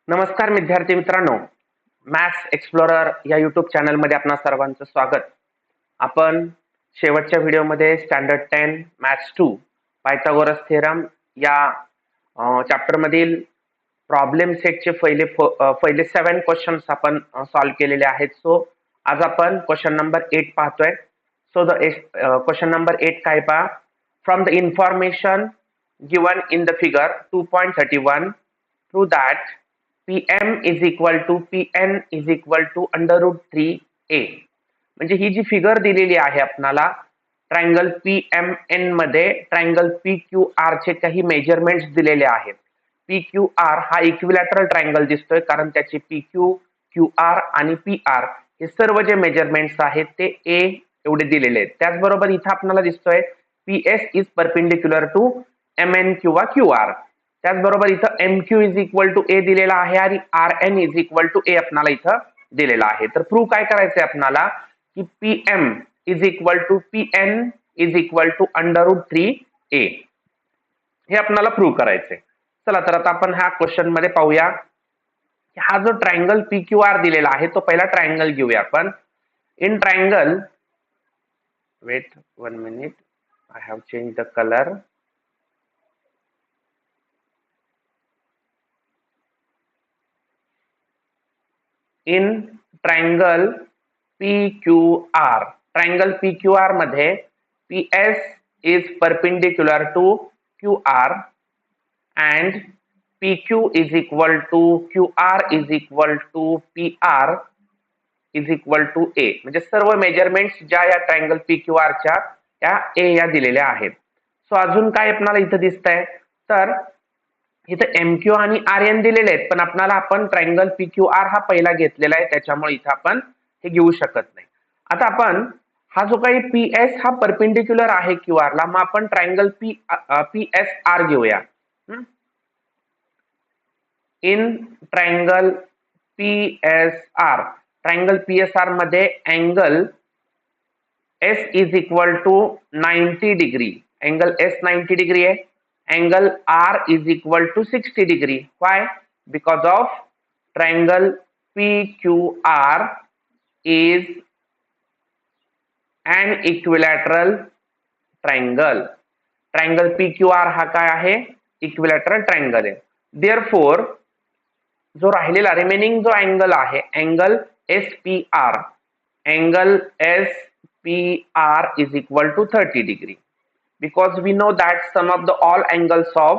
नमस्कार विद्यार्थी मित्रांनो, मॅथ्स एक्सप्लोरर या यूट्यूब चॅनलमध्ये आपणा सर्वांचं स्वागत. आपण शेवटच्या व्हिडिओमध्ये स्टँडर्ड 10 मॅथ्स 2 पायथागोरस थेरम या चॅप्टर मधील प्रॉब्लेम सेटचे पहिले 7 क्वेश्चन्स आपण सॉल्व्ह केलेले आहेत. सो आज आपण क्वेश्चन नंबर 8 पाहतोय. सो द क्वेश्चन नंबर 8 काय पहा. From the information given in the figure 2.31 through that Pm is equal to Pn is equal to √3a. म्हणजे ही जी फिगर दिलेली आहे आपणाला ट्रायंगल PMN मध्ये ट्रायंगल PQR चे काही मेजरमेंट्स दिलेले आहेत. PQR हा इक्विलॅटरल ट्रायंगल दिसतोय कारण त्याचे PQ, QR आणि PR हे सर्व जे मेजरमेंट्स आहेत ते A एवढे दिलेले आहेत. त्याचबरोबर इथे आपल्याला दिसतोय PS is perpendicular to MN किंवा QR. त्याचबरोबर इथं MQ is equal to A दिलेला आहे आणि RN is equal to A आपल्याला इथं दिलेला आहे. तर प्रूव्ह काय करायचंय आपल्याला की PM is equal to PN is equal to √3a हे आपल्याला प्रूव्ह करायचंय. चला तर आता आपण ह्या क्वेश्चन मध्ये पाहूया. हा जो ट्रायंगल PQR दिलेला आहे तो पहिला ट्रायंगल घेऊया आपण. In triangle, wait 1 minute, I have change the colour. In triangle PQR, triangle PQR मध्ये PS is perpendicular to QR and PQ is equal to QR is equal to PR is equal to A. म्हणजे सर्व measurements ज्या या triangle PQR च्या त्या A या दिलेल्या आहेत. सो अजून काय आपल्याला इथं दिसतंय तर इथं MQ आणि RN दिलेले आहेत, पण आपण ट्रायंगल PQR हा पहिला घेतलेला आहे त्याच्यामुळे इथं आपण हे घेऊ शकत नाही. आता आपण हा जो काही PS हा परपेंडिक्युलर आहे QR ला, मग आपण ट्रायंगल PSR घेऊया. इन ट्रायंगल PSR, ट्रायंगल PSR मध्ये angle S is equal to 90 degree, angle S 90 degree आहे. Angle R is equal to 60 degree. Why? Because of triangle PQR is an equilateral triangle. Triangle PQR हा काय आहे? Equilateral triangle आहे. Therefore जो राहिलेला remaining जो angle आहे angle SPR, angle SPR is equal to 30 degree. Because we know that sum of the all angles of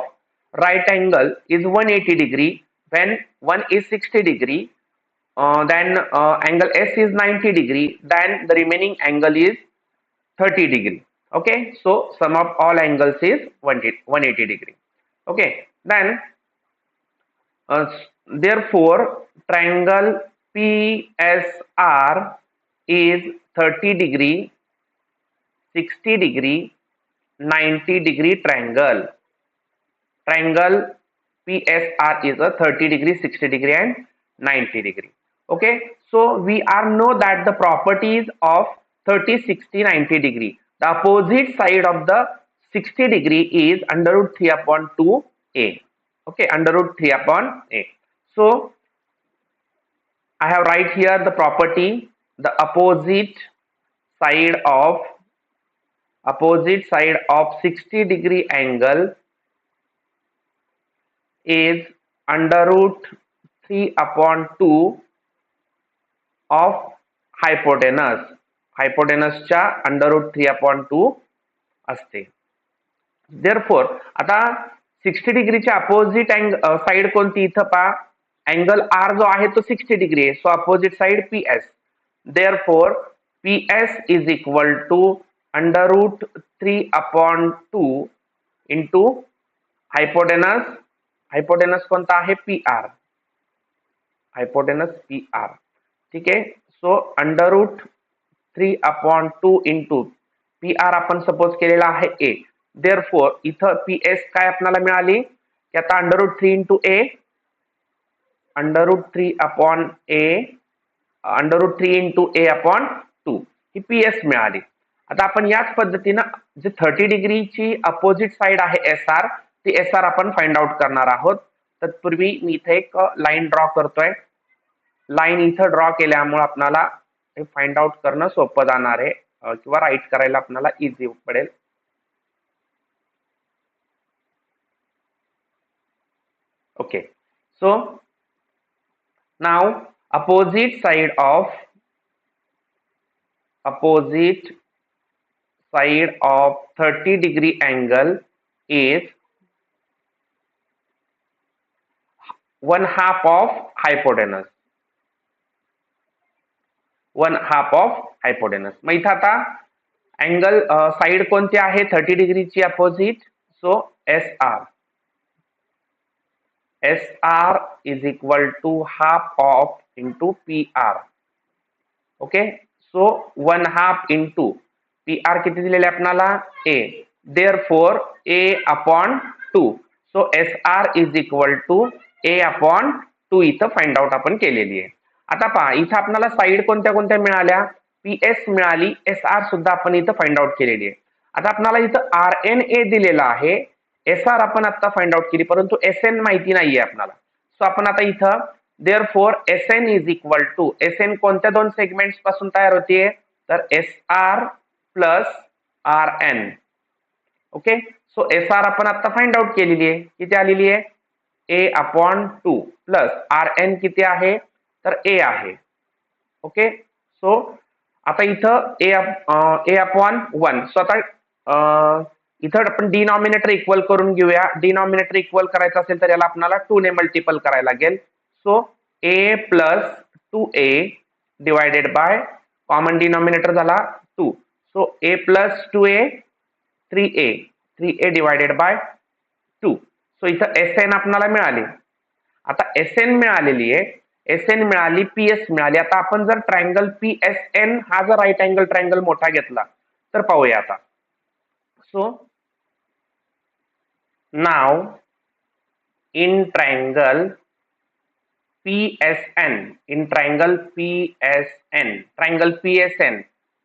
right angle is 180 degree. When one is 60 degree, then angle S is 90 degree, then the remaining angle is 30 degree. Okay, so sum of all angles is 180 degree. Okay, then therefore triangle PSR is 30 degree, 60 degree, 90 degree triangle. Triangle PSR is a 30 degree, 60 degree and 90 degree. Okay, so we are know that the properties of 30, 60, 90 degree. The opposite side of the 60 degree is √3 upon 2a. Okay, √3 upon a. So I have write here the property, the opposite side of 60 degree angle is √3 upon 2 of hypotenuse. Hypotenuse च्या √3 upon 2 असते. Therefore आता 60 डिग्रीच्या opposite side कोणती इथं पहा, angle R जो आहे तो 60 डिग्री आहे. So opposite side PS. Therefore PS is equal to √3 upon 2 into hypotenuse. Hypotenuse कोणता आहे? PR. Hypotenuse PR. ठीक आहे. सो √3 upon 2 into PR आपण सपोज केलेला आहे A. Therefore इथं PS काय आपल्याला मिळाली की आता √3 into A, √3 upon A, √3 into A upon 2 he PS मिळाली. आता आपण याच पद्धतीनं जे 30 डिग्रीची अपोजिट साइड आहे SR, ती SR आपण फाइंड आउट करणार आहोत. तत्पूर्वी मी इथे एक लाईन ड्रॉ करतोय. लाईन इथं ड्रॉ केल्यामुळे आपल्याला हे फाइंड आउट करणं सोपं जाणार आहे किंवा राईट करायला आपल्याला इझी पडेल. Okay, so now opposite side of 30-degree angle is 1/2 of hypotenuse. 1/2 of hypotenuse. मग इथं आता अँगल साइड कोणती आहे 30 डिग्रीची opposite? So SR. SR is equal to half of into PR. Okay, so 1/2 into PR किती दिलेले आपल्याला? A. Therefore A upon 2. So SR is equal to A upon 2 इथं find out आपण केलेली आहे. आता पहा इथं आपल्याला साइड कोणत्या कोणत्या मिळाल्या? PS मिळाली, SR सुद्धा आपण इथं फाइंड आउट केलेली आहे. आता आपल्याला इथं RNA दिलेला आहे, SR आपण आता फाइंड आउट केली, परंतु SN माहिती नाहीये आपल्याला. सो आपण आता इथं therefore SN is equal to SN कोणत्या दोन सेगमेंट्स पासून तयार होतीये? तर SR plus RN. Okay, so SR आपण आता फाइंड आउट केलेली आहे, किती आलेली आहे? A अपॉन 2 प्लस RN किती आहे? तर A आहे. ओके, सो आता इथं A अपॉन 1. सो आता इथं आपण डिनॉमिनेटर इक्वल करून घेऊया. डिनॉमिनेटर इक्वल करायचं असेल तर याला आपल्याला 2 ने मल्टिपल करायला लागेल. So A plus 2A divided by common denominator झाला 2. So A plus 2A 3A divided by 2. So इथं SN आपल्याला मिळाली. आता SN मिळालेली आहे, SN मिळाली, PS मिळाली. आता आपण जर ट्रायंगल PSN हा जर राईट अँगल ट्रायंगल मोठा घेतला तर पाहूया आता. So now in triangle PSN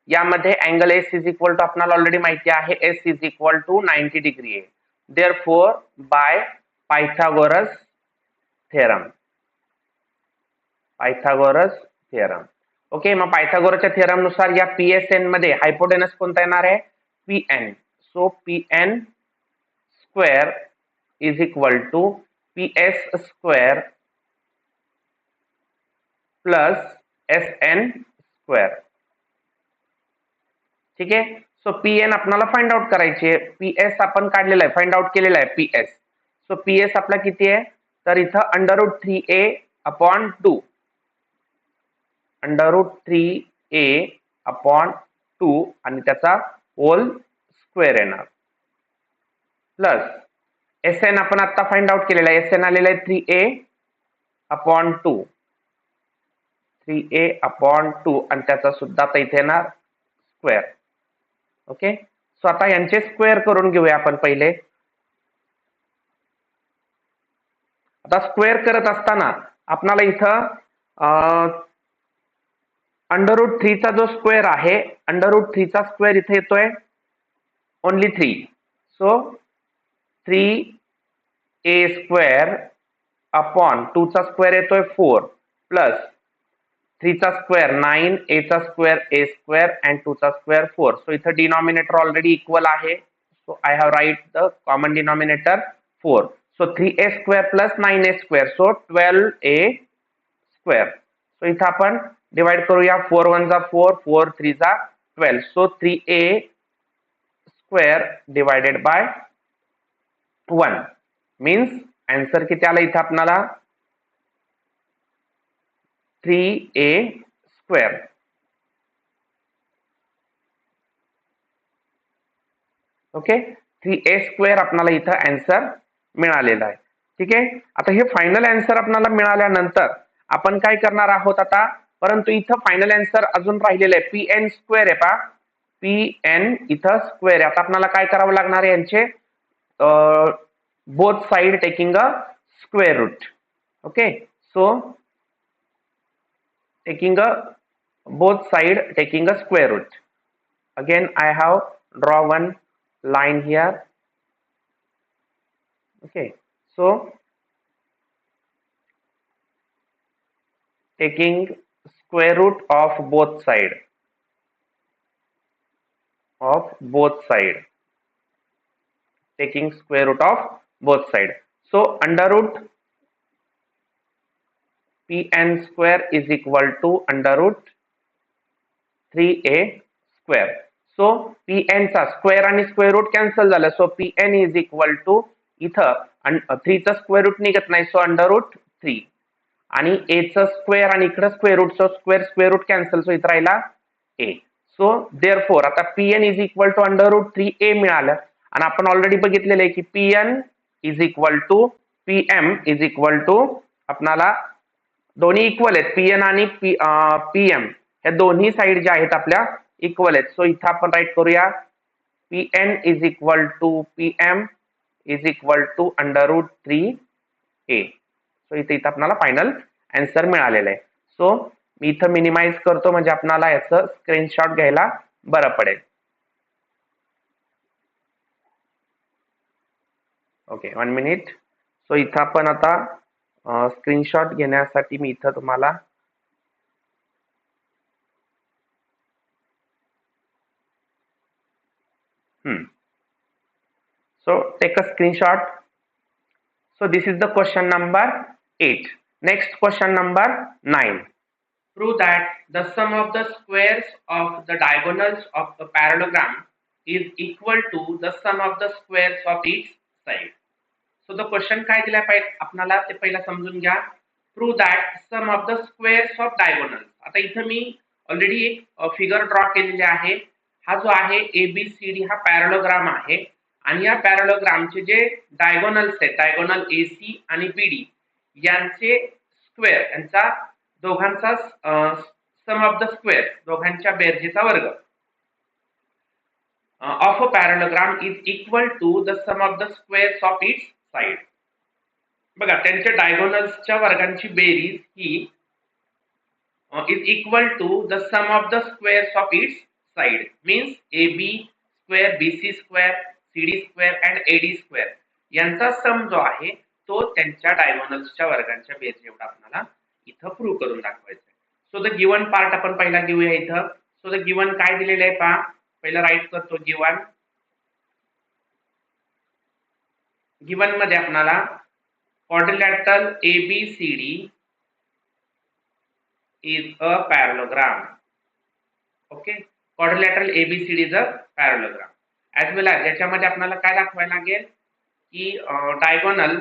यामध्ये angle S is equal to आपल्याला ऑलरेडी माहिती आहे, S is equal to 90 degree आहे. Therefore by Pythagoras theorem. Okay, मग पायथागोरसच्या थेरम नुसार या PSN मध्ये हायपोटेनस कोणता येणार आहे? PN. So PN square is equal to PS square plus SN square. ठीक आहे, सो PN आपल्याला फाइंड आउट करायची आहे. PS आपण काढलेला आहे, फाइंड आउट केलेला आहे PS. सो PS आपला किती आहे? तर इथं √3A अपॉन 2. √3A अपॉन 2 आणि त्याचा होल स्क्वेअर येणार प्लस SN आपण आता फाइंड आउट केलेला आहे. SN आलेला आहे 3A अपॉन 2. 3A अपॉन 2 आणि त्याचा सुद्धा आता इथे येणार स्क्वेअर. ओके, सो आता यांचे स्क्वेअर करून घेऊया आपण पहिले. आता स्क्वेअर करत असताना आपल्याला इथं √3 चा जो स्क्वेअर आहे, √3 चा स्क्वेअर इथे येतोय only 3. So 3A square upon 2 चा स्क्वेअर येतोय 4 प्लस 3 चा स्क्वेअर 9, A चा स्क्वेअर A स्क्वेअर अँड 2 चा स्क्वेअर 4. सो इथं डिनॉमिनेटर ऑलरेडी इक्वल आहे. So I have write the common denominator 4. So 3A square plus 9A square, so 12A square. So इथं आपण divide करूया. 4 1 जा 4, 4 3 जा 12. So 3A square divided by 1 means answer किती आला इथं आपल्याला? 3A square. Okay, 3A square आपल्याला इथं आन्सर मिळालेला आहे. ठीक आहे, आता हे फायनल आन्सर आपल्याला मिळाल्यानंतर आपण काय करणार आहोत आता? परंतु इथं फायनल आन्सर अजून राहिलेलं आहे. PN स्क्वेअर आहे पहा, PN इथं स्क्वेअर आहे. आता आपल्याला काय करावं लागणार आहे? यांचे both side taking a square root. Okay, so taking a both side taking a square root. Again I have draw one line here. Okay, so taking square root of both side taking square root of both side. So under root pn square is equal to under root 3a square. So pn चा square आणि square root cancel झालं. So pn is equal to इथं 3 चा square route निघत नाही. So under route 3 आणि a चा square आणि इकडे square root. So square root cancel. So इथं राहिला a. सो देअरफॉर आता pn is equal to under root 3a मिळालं. आणि आपण ऑलरेडी बघितलेलं आहे की pn is equal to pm is equal to आपल्याला दोन्ही इक्वल आहेत. pn आणि pm हे दोन्ही साइड ज्या आहेत आपल्या इक्वल आहेत. सो इथं आपण राईट करूया pn is equal to pm is equal to under root 3a. So इथं आपल्याला फायनल आन्सर मिळालेलं आहे. सो मी इथं मिनिमाइज करतो म्हणजे आपल्याला याचं स्क्रीनशॉट घ्यायला बरं पडेल. Okay 1 minute. सो इथं आपण आता स्क्रीनशॉट घेण्यासाठी मी इथं तुम्हाला so take a screenshot. So this is the question number 8. Next question number 9. Prove that the sum of the squares of the diagonals of the parallelogram is equal to the sum of the squares of each side. So the question काय दिला पाहिजे आपल्याला ते पहिला समजून घ्या. Prove that sum of the squares of diagonals. आता इथं मी ऑलरेडी एक फिगर ड्रॉ केलेली आहे. हा जो आहे ABCD हा पॅरलोग्राम आहे आणि या पॅरलोग्रामचे जे डायगोनल्स आहेत डायगोनल AC आणि BD यांचे स्क्वेअर यांचा दोघांचा सम ऑफ द स्क्वेअर दोघांच्या बेरजेचा वर्ग of a parallelogram is equal to the sum of the squares of its side. बघा त्यांच्या डायगोनल्सच्या वर्गांची बेरीज ही is equal to the sum of the squares of its side. Means AB square BC square CD square and AD square यांचा sum जो आहे तो त्यांच्या डायगोनल्सच्या वर्गांच्या बेरीज एवढा आपल्याला इथं प्रूव्ह करून दाखवायचं आहे. सो द गिवन पार्ट आपण पहिला घेऊया इथं. सो द गिवन काय दिलेलं आहे पहा. पहिला राईट करतो गिवन. गिवन मध्ये आपल्याला quadrilateral ABCD is a parallelogram. Okay, quadrilateral ABCD is a parallelogram. As well as याच्यामध्ये आपल्याला काय दाखवायला लागेल की diagonal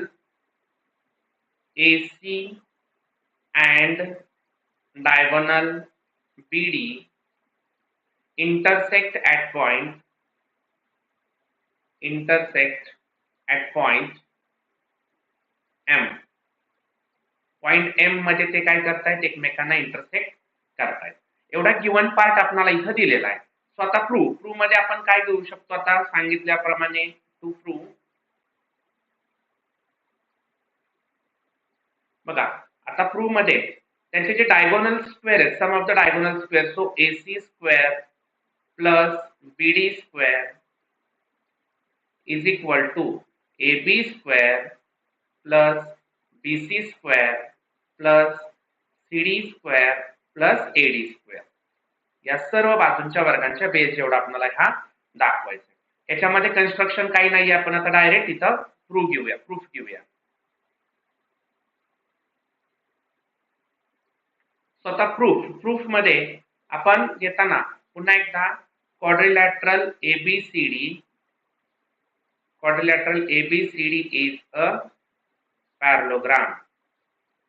AC and diagonal BD intersect at point M. Point M मध्ये ते काय करतायत एकमेकांना इंटरसेक्ट करतायत. एवढा गिवन पार्ट आपल्याला इथं दिलेला आहे. सो आता प्रूव्ह मध्ये आपण काय घेऊ शकतो आता सांगितल्याप्रमाणे टू प्रूव्ह. बघा आता प्रूव्ह मध्ये त्यांचे जे डायगोनल स्क्वेअर आहेत sum of the diagonal square. So AC square plus BD square is equal to AB square plus BC square plus CD square plus AD square या सर्व बाजूंच्या वर्गांच्या बेस जेवढा आपल्याला हा दाखवायचा आहे. याच्यामध्ये कन्स्ट्रक्शन काही नाही. आपण आता डायरेक्ट इथं प्रूफ घेऊया. स्वतः प्रूफ मध्ये आपण घेताना पुन्हा एकदा quadrilateral ABCD is a parallelogram.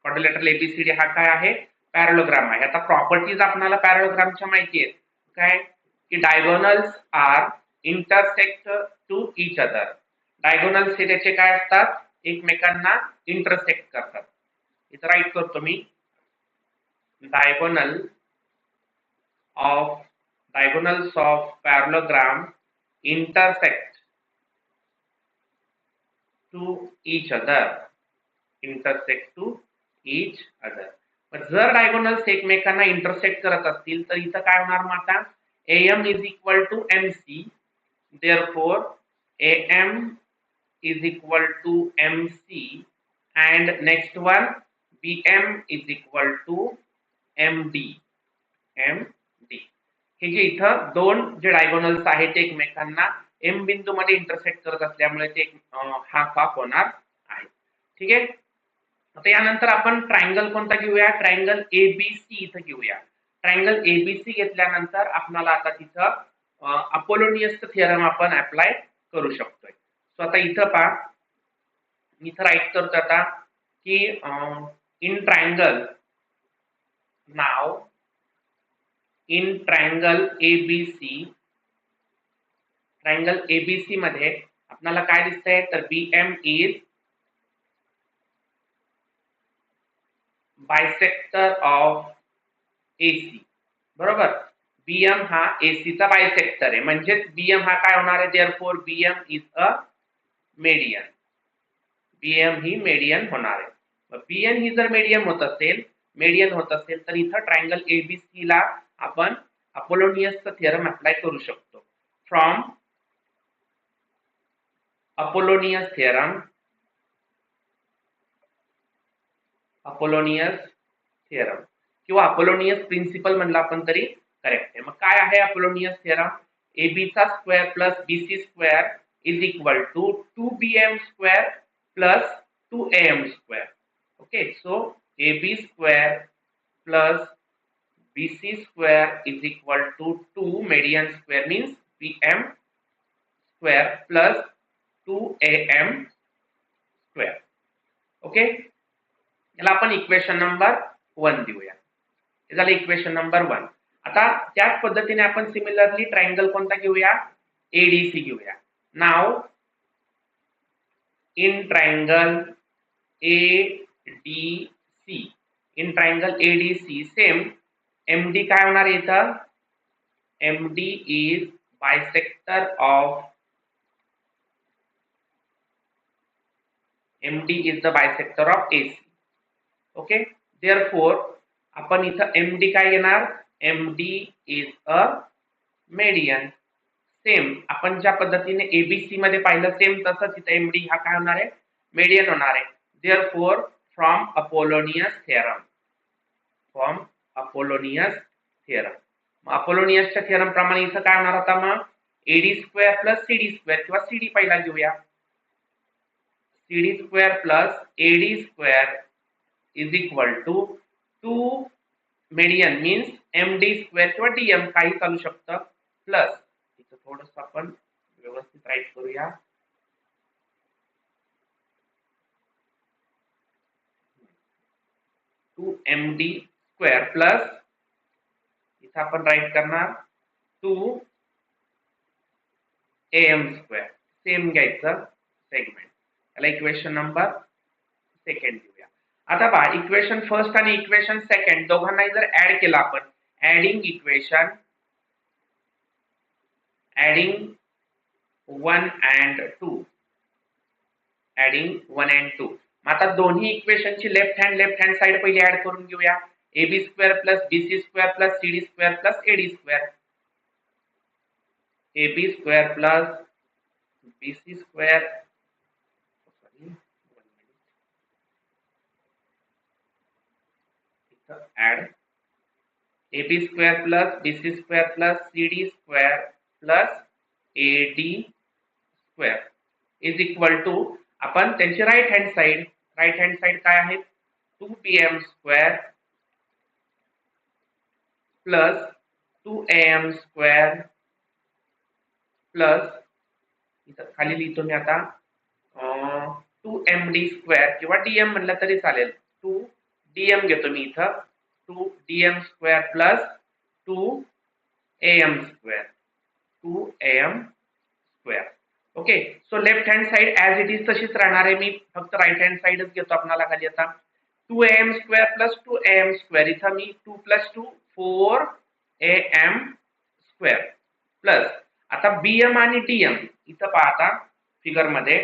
quadrilateral ABCD हा काय आहे पॅरलोग्राम आहे. आता प्रॉपर्टीज आपल्याला पॅरलोग्रामच्या माहिती आहेत काय की diagonals are intersect to each other. Diagonals हे त्याचे काय असतात एकमेकांना इंटरसेक्ट करतात. इथं राईट करतो मी diagonals of parallelogram intersect to each other. पण जर डायगोनल्स एकमेकांना इंटरसेक्ट करत असतील तर इथं काय होणार मग आता AM is equal to MC. Therefore AM is equal to MC and next one BM is equal to M D हे जे इथं दोन जे डायगोनल्स आहेत ते एकमेकांना एम बिंदू मध्ये इंटरसेक्ट करत असल्यामुळे ते हाफ हाफ होणार आहे. ठीक आहे. आता यानंतर आपण ट्रायंगल कोणता घेऊया? ट्रायंगल एबीसी इथं घेऊया. ट्रायंगल एबीसी घेतल्यानंतर आपल्याला आता तिथं अपोलोनियस थिअरम आपण अप्लाय करू शकतोय. सो आता इथं पहा, इथं राईट करतो आता की इन ट्रायंगल नाव इन ट्रायंगल एबीसी मध्ये आपल्याला काय दिसतंय तर BM is bisector of AC. बरोबर, बीएम हा एसी चा बायसेक्टर आहे, म्हणजे बीएम हा काय होणार आहे? Therefore BM is a median. BM ही मेडियन होणार आहे. बीएन ही जर मेडियन होत असेल तर इथं ट्रायंगल एबीसी ला आपण अपोलोनियसचा थिअरम अप्लाय करू शकतो. फ्रॉम अपोलोनियस थिअरम किंवा अपोलोनियस प्रिन्सिपल म्हणलं आपण तरी करेक्ट आहे. मग काय आहे अपोलोनियस थिअरम? AB चा square plus BC square is equal to 2BM square plus 2AM square. Okay, so AB square plus BC square is equal to 2 median square means BM square plus 2AM square. Okay, याला आपण equation number 1 देऊया. हे झालं equation number 1. आता त्याच पद्धतीने आपण similarly triangle कोणता घेऊया? एडीसी घेऊया. Now in triangle ADC same MD काय होणार इथं? MD is bisector of AC. Okay, therefore आपण इथं एमडी काय घेणार? MD is a median. Same आपण ज्या पद्धतीने एबीसी मध्ये पाहिलं सेम तसंच इथं एमडी हा काय होणार आहे? मेडियन होणार आहे. देअरफॉर फ्रॉम अपोलोनियस थिअरम मग अपोलोनियसच्या थिअरम प्रमाणे इथं काय होणार आता? मग AD square plus CD square किंवा सीडी पहिला घेऊया. CD square plus AD square is equal to 2 median means MD square किंवा डीएम काही चालू शकतं प्लस इथं थोडंसं आपण व्यवस्थित राईट करूया. टू एमडी स्क्वेअर प्लस इथं आपण राईट करणार 2 AM स्क्वेअर. सेम घ्यायचं सेगमेंट. याला इक्वेशन नंबर 2 देऊया. आता पहा, इक्वेशन फर्स्ट आणि इक्वेशन सेकंड दोघांनाही जर ऍड केलं आपण, ऍडिंग 1 and 2 मग आता दोन्ही इक्वेशनची लेफ्ट हँड साइड पहिली ऍड करून घेऊया. AB square plus BC square plus CD square plus AD square. AB square plus BC square add AB square plus BC square plus CD square plus AD square is equal to आपण त्यांची right hand side काय आहे? 2BM square plus 2AM square plus इथं खाली लिहितो मी आता 2MD square किंवा DM म्हणलं तरी चालेल. 2DM घेतो मी इथं 2DM square plus 2AM square. Okay, so left hand side as it is तशीच राहणार आहे. मी फक्त राईट हँड साइडच घेतो आपल्याला खाली आता 2AM square plus 2AM square. इथं मी 2 प्लस 2 4AM स्क्वेअर प्लस आता BM आणि DM इथं पहा आता फिगर मध्ये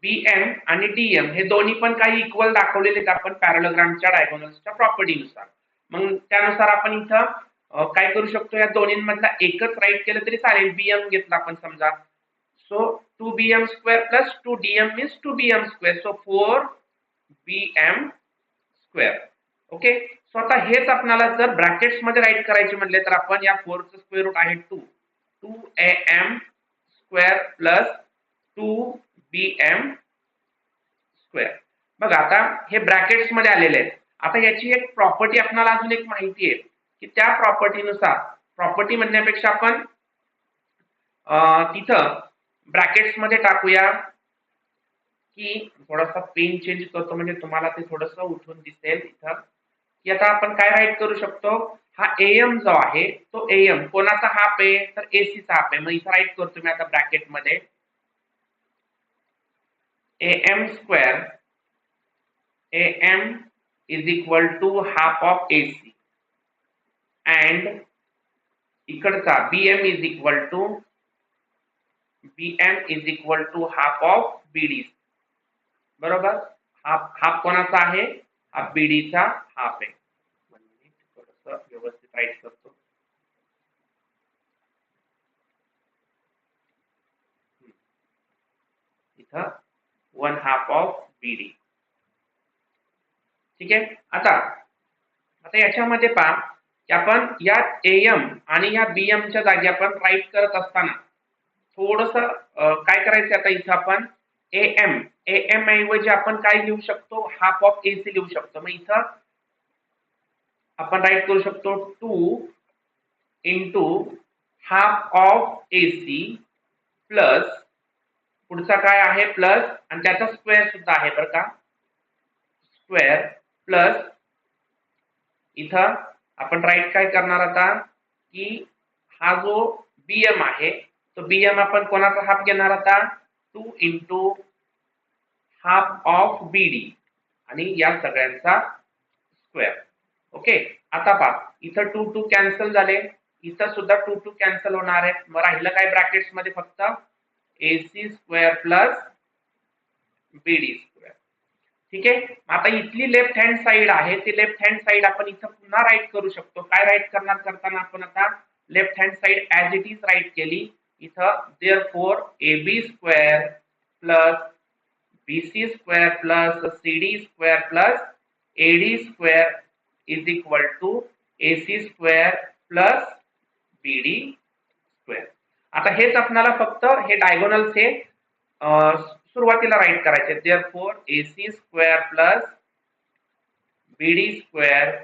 BM आणि DM हे दोन्ही पण काही इक्वल दाखवलेले आहेत आपण पॅरलोग्रामच्या डायगोनल्सच्या प्रॉपर्टीनुसार. मग त्यानुसार आपण इथं काय करू शकतो? या दोन्हींमधला एकच राईट केलं तरी चालेल. BM घेतला आपण समजा, so 2BM square plus 2DM means 2BM square, so 4BM square okay. So आता हेच आपल्याला जर ब्रॅकेट्स मध्ये राईट करायचे म्हणले तर आपण या 4 चं स्क्वेअर रूट आहे 2am square plus 2bm square. बघा आता हे ब्रॅकेट्स मध्ये आलेले आहेत. आता याची एक प्रॉपर्टी आपल्याला अजून एक माहिती आहे की त्या प्रॉपर्टीनुसार, प्रॉपर्टी म्हणण्यापेक्षा आपण तिथं ब्रॅकेट्स मध्ये टाकूया की थोडासा पेन चेंज करतो म्हणजे तुम्हाला ते थोडंसं उठून दिसेल इथं, की आता आपण काय राईट करू शकतो, हा एम जो आहे तो एम कोणाचा हाफ आहे तर एसी चा हाफ आहे. मग इथं राईट करतो मी आता ब्रॅकेट मध्ये am square am is equal to half of AC and इकडचा bm is equal to half of BD. बरोबर. हाफ कोणाचा आहे, हा बीडीचा हाफ आहे. थोडंसं व्यवस्थित राईट करतो. इथं 1/2 ऑफ बीडी. ठीक आहे. आता याच्यामध्ये पहा की आपण या एम आणि या बीएम च्या जागी आपण राईट करत असताना थोडस काय करायचं, आता इथं आपण एम ऐवजी आपण काय लिहू शकतो, हाफ ऑफ एसी लिहू शकतो. मग इथं आपण राईट करू शकतो 2 into half of AC plus पुढचा काय आहे प्लस आणि त्याचा स्क्वेअर सुद्धा आहे बरं का, स्क्वेअर प्लस इथं आपण राईट काय करणार आता की हा जो बीएम आहे तो बीएम आपण कोणाचा हाफ घेणार आता, 2 इंटू हाफ ऑफ बीडी आणि या सगळ्यांचा स्क्वेअर. ओके. आता पहा इथं 2 2 कॅन्सल झाले, इथं सुद्धा 2 2 कॅन्सल होणार आहे. मग राहिलं काय ब्रॅकेट्स मध्ये फक्त AC square plus BD square. ठीक आहे. आता इथली लेफ्ट हँड साइड आहे ती लेफ्ट हँड साइड आपण इथं पुन्हा राईट करू शकतो. काय राईट करणार, करताना आपण आता left hand side as it is right केली. इथं therefore AB square plus BC square plus CD square plus AD square is equal to AC square plus BD square. आता हेच आपल्याला फक्त हे डायगोनल्स हे सुरुवातीला राईट करायचे. Therefore AC square plus BD square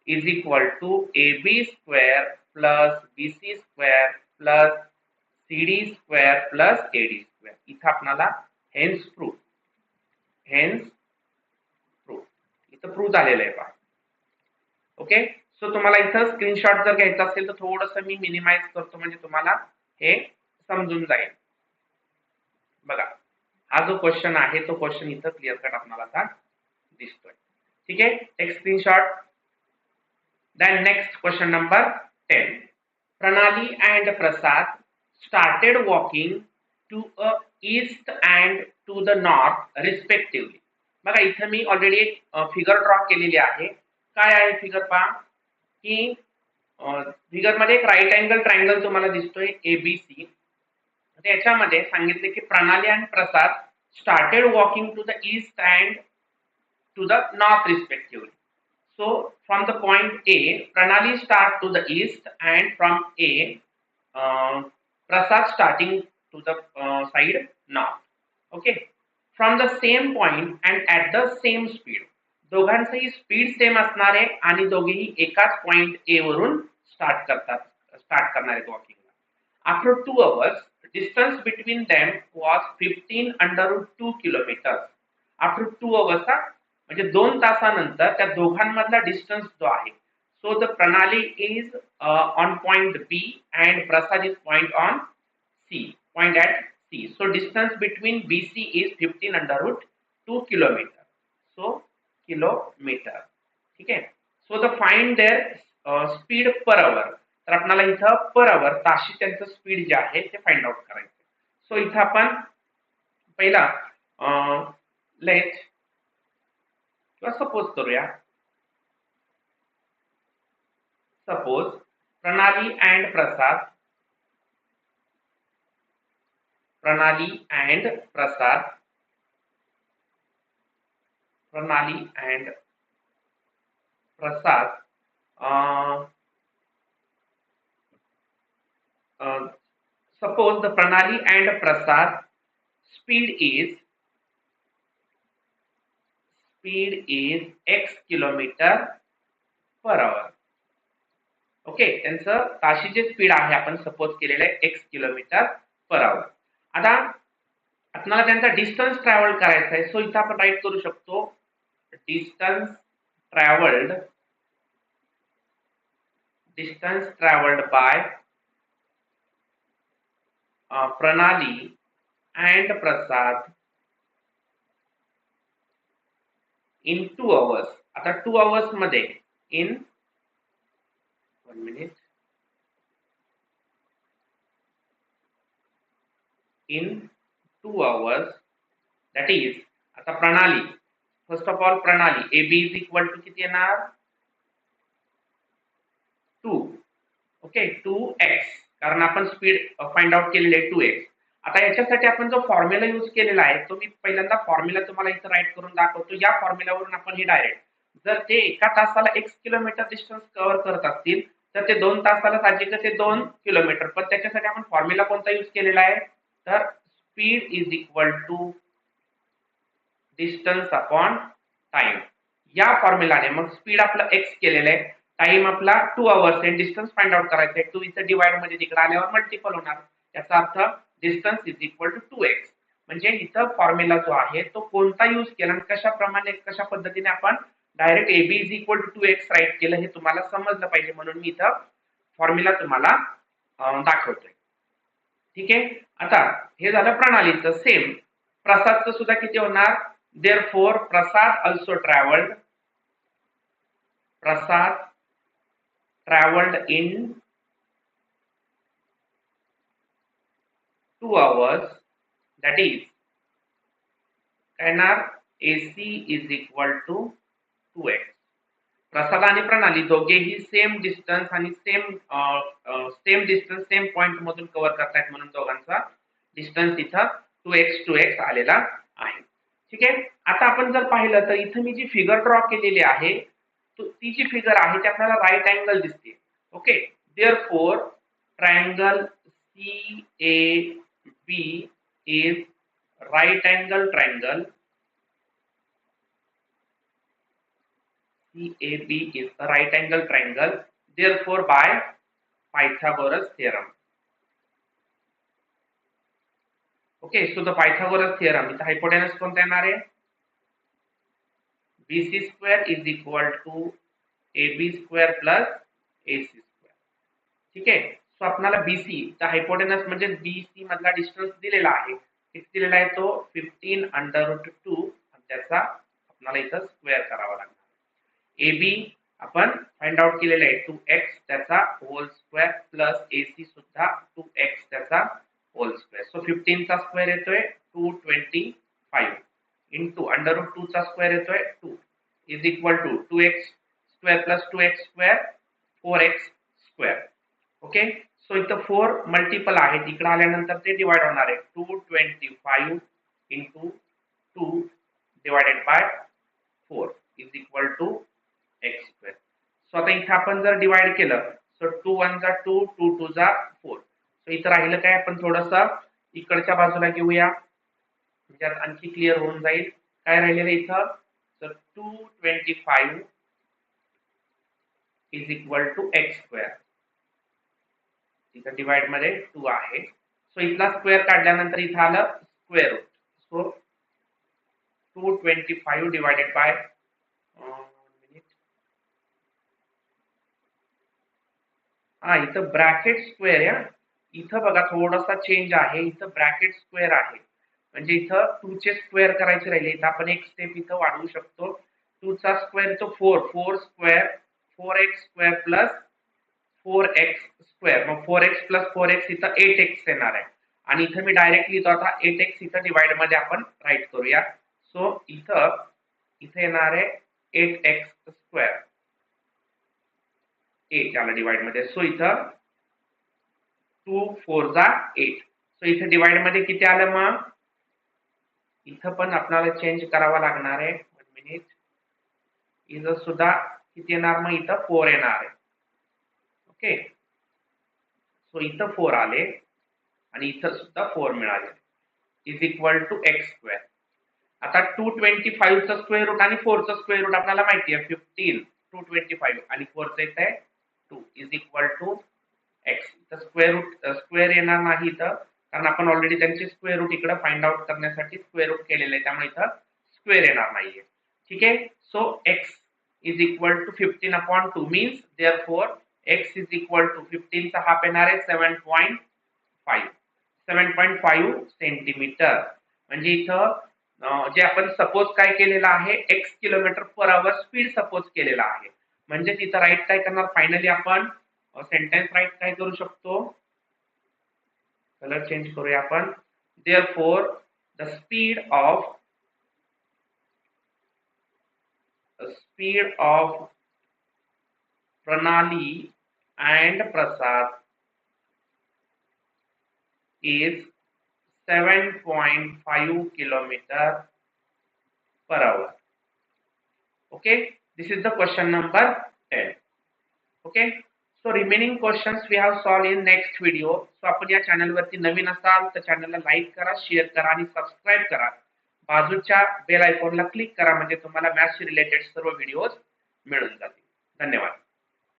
is equal to AB square plus BC square plus CD square plus AD square. इथं आपल्याला हेन्स प्रूफ इथं प्रूफ झालेलं आहे पहा. ओके. सो तुम्हाला इथं स्क्रीनशॉट जर घ्यायचा असेल तर थोडंसं मी मिनिमाइज करतो म्हणजे तुम्हाला हे समजून जाईल. बघा हा जो क्वेश्चन आहे तो क्वेश्चन इथं क्लिअर कट आपल्याला आता दिसतोय. ठीक आहे. Take screenshot. Then next question number 10. Pranali and Prasad started walking to a east and to the north respectively. बघा इथं मी ऑलरेडी एक फिगर ड्रॉ केलेली आहे. काय आहे फिगर पहा की फिगर मध्ये एक राईट अँगल ट्रायंगल तुम्हाला दिसतोय एबीसी. याच्यामध्ये सांगितले की प्रणाली आणि Prasad started walking to the east and to the north respectively. So from the point A, Pranali start to the east and from A, Prasad starting to the side north. Okay. From the same point and at the same speed. दोघांचंही speed same असणार आहे आणि दोघेही एकाच point A वरून start करणार आहेत वॉकिंगला. After 2 hours, distance between them was 15 under root 2 kilometers. After 2 hours म्हणजे 2 तासानंतर त्या दोघांमधला डिस्टन्स जो आहे, so the Pranali is on point B and Prasad is point on C, point at C. So distance between BC is 15 under root 2 kilometre. So kilometre. ठीक आहे. So the find their speed per hour. तर आपल्याला इथं per hour ताशी त्यांचं speed जे आहे ते फाइंड आउट करायचं. सो इथं आपण पहिला लेट किंवा सपोज करूया. सपोज प्रणाली and Prasad Prasad suppose the Pranali and Prasad speed is x kilometer per hour. Okay, त्यांचं ताशीचे स्पीड आहे आपण सपोज केलेलं आहे x किलोमीटर पर आवर. आता आपल्याला त्यांचा डिस्टन्स ट्रॅव्हल करायचा आहे, सो इथं आपण राईट करू शकतो distance travelled by Pranali and Prasad in 2 hours. आता 2 hours मध्ये in 1 minute in 2 hours, that is आता प्रणाली, फर्स्ट ऑफ ऑल प्रणाली AB is equal to किती येणार 2. ओके, 2x, कारण आपण स्पीड फाइंड आउट केलेली आहे 2x. आता याच्यासाठी आपण जो फॉर्म्युला यूज केलेला आहे तो मी पहिल्यांदा फॉर्म्युला तुम्हाला इथं राईट करून दाखवतो. या फॉर्म्युल्यावरून आपण हे डायरेक्ट, जर ते एका तासाला x किलोमीटर डिस्टन्स कव्हर करत असतील तर ते 2 तासाला साहजिकच ते 2 किलोमीटर, पण त्याच्यासाठी आपण फॉर्म्युला कोणता यूज केलेला आहे तर speed is equal to distance upon time. या फॉर्म्युलाने मग स्पीड आपलं x केलेलं आहे, टाइम आपला 2 आवर्स आहे, डिस्टन्स फाइंड आउट करायचं आहे. 2 इथं डिवाइड मध्ये तिकडे आल्यावर मल्टिपल होणार, याचा अर्थ distance is equal to 2x. म्हणजे इथं फॉर्म्युला जो आहे तो कोणता यूज केला आणि कशा पद्धतीने आपण direct AB is equal to 2x right केलं हे तुम्हाला समजलं पाहिजे, म्हणून मी इथं फॉर्म्युला तुम्हाला दाखवतोय. ठीक आहे, आता हे झालं प्रणालीचं. सेम प्रसादचं सुद्धा किती होणार, therefore Prasad also travelled in 2 hours, that is काय येणार AC is equal to 2x. प्रसाद आणि प्रणाली दोघेही सेम डिस्टन्स आणि सेम डिस्टन्स सेम पॉइंट मधून कव्हर करतायत, म्हणून दोघांचा डिस्टन्स इथं 2x आलेला आहे. ठीक आहे, आता आपण जर पाहिलं तर इथं मी जी फिगर ड्रॉ केलेली आहे ती जी फिगर आहे ती आपल्याला राईट अँगल दिसते. Okay, therefore triangle CAB is right angle triangle. CAB is a right angle triangle, therefore by Pythagoras theorem. Okay, so the Pythagoras theorem, इथं hypotenuse कोणता येणार आहे BC square is equal to AB square plus AC square. ठीक आहे, so आपल्याला BC चा hypotenuse म्हणजे BC मधला डिस्टन्स दिलेला आहे, किती दिलेला आहे तो 15 अंडर रूट 2, आणि त्याचा आपल्याला इथं स्क्वेअर करावा लागणार. AB आपण फाइंड आउट केलेला आहे 2x त्याचा होल स्क्वेअर प्लस AC सुद्धा 2x त्याचा होल स्क्वेअर. सो 15 चा स्क्वेअर येतोय 225 इंटू अंडर रूट 2 चा स्क्वेअर येतोय 2 is equal to 2x square plus 2x square 4x square. Okay, so इथं 4 मल्टिपल आहे, तिकडे आल्यानंतर ते डिवाइड होणार आहे 225 into 2 divided by 4 is equal to x square. So आता इथे आपण जर डिवाइड केलं सो 2 1 जा 2 2 2 जा 4. सो इथं राहिलं काय, आपण थोडंसं इकडच्या बाजूला घेऊया म्हणजे आणखी क्लिअर होऊन जाईल. काय राहिलेलं इथं तर 225 is equal to x square, इथं डिवाइड मध्ये 2 आहे, सो इथला स्क्वेअर काढल्यानंतर इथं आलं square root. So 225 divided by इथं ब्रॅकेट स्क्वेअर आहे, इथं बघा थोडासा चेंज आहे, इथं ब्रॅकेट स्क्वेअर आहे म्हणजे इथं 2 चे स्क्वेअर करायचे राहिले, इथं आपण एक स्टेप इथं वाढवू शकतो. 2 चा स्क्वेअर तो 4 square 4x square plus 4x square, मग 4x प्लस 4x इथं 8x येणार आहे, आणि इथं मी डायरेक्टली लिहितो आता 8x इथं डिवाइड मध्ये आपण राईट करूया. सो इथं येणार आहे 8x स्क्वेअर 8 आला डिवाइड मध्ये. सो इथं 2 4 जा 8. सो इथं डिवाइड मध्ये किती आलं, मग इथं पण आपल्याला चेंज करावा लागणार आहे. 1 मिनिट, इथं सुद्धा किती येणार मग इथं 4 येणार आहे. ओके, सो इथं 4 आले आणि इथं सुद्धा 4 मिळाले, is equal to x square. आता 225 चा स्क्वेअर रूट आणि 4 चा स्क्वेअर रूट आपल्याला माहिती आहे 15, 225 आणि 4 चा येत आहे 2 इज इक्वल टू एक्स. तर स्क्वेअर येणार नाही इथं, कारण आपण ऑलरेडी त्यांचे स्क्वेअर रूट इकडे फाइंड आउट करण्यासाठी स्क्वेअर रूट केलेलं आहे, त्यामुळे इथं स्क्वेअर येणार नाहीये. ठीक आहे, so x is equal to 15/2 means therefore x is equal to 15 चा हाफ येणार आहे 7.5 सेंटीमीटर. म्हणजे इथं जे आपण सपोज काय केलेलं आहे, x kilometre per hour speed suppose केलेला आहे. म्हणजे तिथं राईट काय करणार, फायनली आपण सेंटेन्स राईट काय करू शकतो, कलर चेंज करूया आपण. देअरफॉर द स्पीड ऑफ प्रणाली and Prasad is 7.5 kilometer per hour. Okay, this is the question number 10. Okay, so remaining questions we have solved in next video. So आपण या channel वरती नवीन असाल तर चॅनलला लाईक करा, शेअर करा आणि सबस्क्राईब करा. बाजूच्या बेल आयकॉनला क्लिक करा म्हणजे तुम्हाला मॅथ्स रिलेटेड सर्व व्हिडिओज मिळून जातील. धन्यवाद.